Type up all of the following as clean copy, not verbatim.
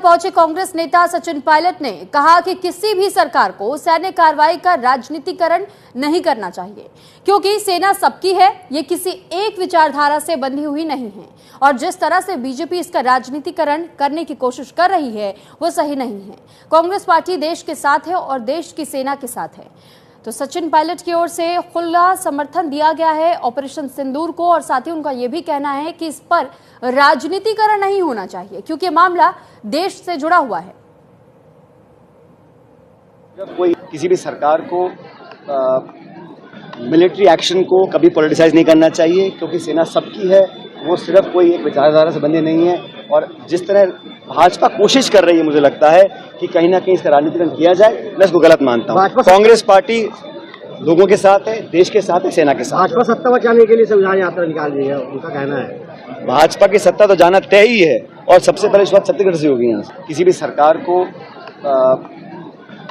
पहुंचे कांग्रेस नेता सचिन पायलट ने कहा कि किसी भी सरकार को सैन्य कार्रवाई का राजनीतिकरण नहीं करना चाहिए, क्योंकि सेना सबकी है, ये किसी एक विचारधारा से बंधी हुई नहीं है और जिस तरह से बीजेपी इसका राजनीतिकरण करने की कोशिश कर रही है वो सही नहीं है। कांग्रेस पार्टी देश के साथ है और देश की सेना के साथ है। तो सचिन पायलट की ओर से खुला समर्थन दिया गया है ऑपरेशन सिंदूर को और साथ ही उनका यह भी कहना है कि इस पर राजनीतिकरण नहीं होना चाहिए, क्योंकि मामला देश से जुड़ा हुआ है। जब कोई किसी भी सरकार को मिलिट्री एक्शन को कभी पॉलिटिसाइज नहीं करना चाहिए, क्योंकि सेना सबकी है, वो सिर्फ कोई एक विचारधारा से बंधे नहीं है। और जिस तरह भाजपा कोशिश कर रही है, मुझे लगता है कि कहीं ना कहीं इसका राजनीतिकरण किया जाए, मैं इसको गलत मानता हूँ। कांग्रेस पार्टी लोगों के साथ है, देश के साथ है, सेना के साथ। भाजपा सत्ता पर जाने के लिए संविधान यात्रा निकाल रही है, उनका कहना है। भाजपा की सत्ता तो जाना तय ही है और सबसे पहले शुरुआत छत्तीसगढ़ से होगी। यहाँ से किसी भी सरकार को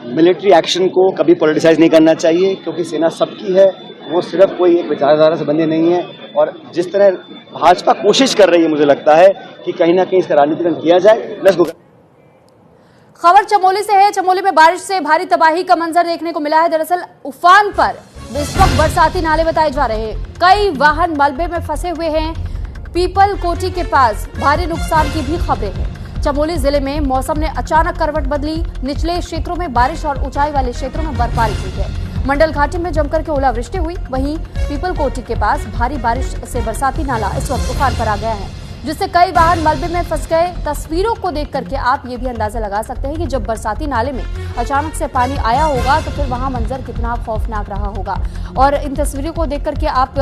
मिलिट्री एक्शन को कभी पॉलिटिसाइज नहीं करना चाहिए, क्योंकि सेना सबकी है, वो सिर्फ कोई एक विचारधारा से बंधे नहीं है। और जिस तरह भाजपा कोशिश कर रही है, मुझे लगता है कि कहीं ना कहीं इसका राजनीतिकरण किया जाए, मैं इसको। खबर चमोली से है। चमोली में बारिश से भारी तबाही का मंजर देखने को मिला है। दरअसल उफान पर इस वक्त बरसाती नाले बताए जा रहे हैं। कई वाहन मलबे में फंसे हुए हैं। पीपल कोटी के पास भारी नुकसान की भी खबरें हैं। चमोली जिले में मौसम ने अचानक करवट बदली। निचले क्षेत्रों में बारिश और ऊंचाई वाले क्षेत्रों में बर्फबारी हुई है। मंडल घाटी में जमकर के ओलावृष्टि हुई। वहीं पीपल कोटी के पास भारी बारिश से बरसाती नाला इस वक्त उफान पर आ गया है, जिससे कई वाहन मलबे में फंस गए। तस्वीरों को देख करके आप ये भी अंदाजा लगा सकते हैं कि जब बरसाती नाले में अचानक से पानी आया होगा तो फिर वहां मंजर कितना खौफनाक रहा होगा। और इन तस्वीरों को देख करके आप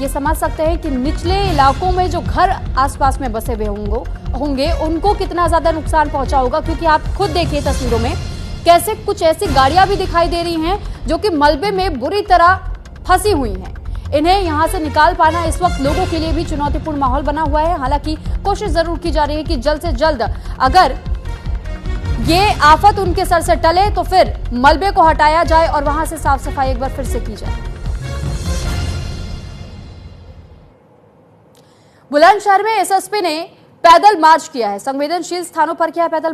ये समझ सकते हैं कि निचले इलाकों में जो घर आसपास में बसे हुए होंगे उनको कितना ज्यादा नुकसान पहुंचा होगा, क्योंकि आप खुद देखिए तस्वीरों में कैसे कुछ ऐसी गाड़ियां भी दिखाई दे रही हैं जो कि मलबे में बुरी तरह फंसी हुई हैं। इन्हें यहां से निकाल पाना इस वक्त लोगों के लिए भी चुनौतीपूर्ण माहौल बना हुआ है। हालांकि कोशिश जरूर की जा रही है कि जल्द से जल्द अगर ये आफत उनके सर से टले तो फिर मलबे को हटाया जाए और वहां से साफ सफाई एक बार फिर से की जाए। बुलंदशहर में एसएसपी ने पैदल मार्च किया है। संवेदनशील स्थानों पर किया है पैदल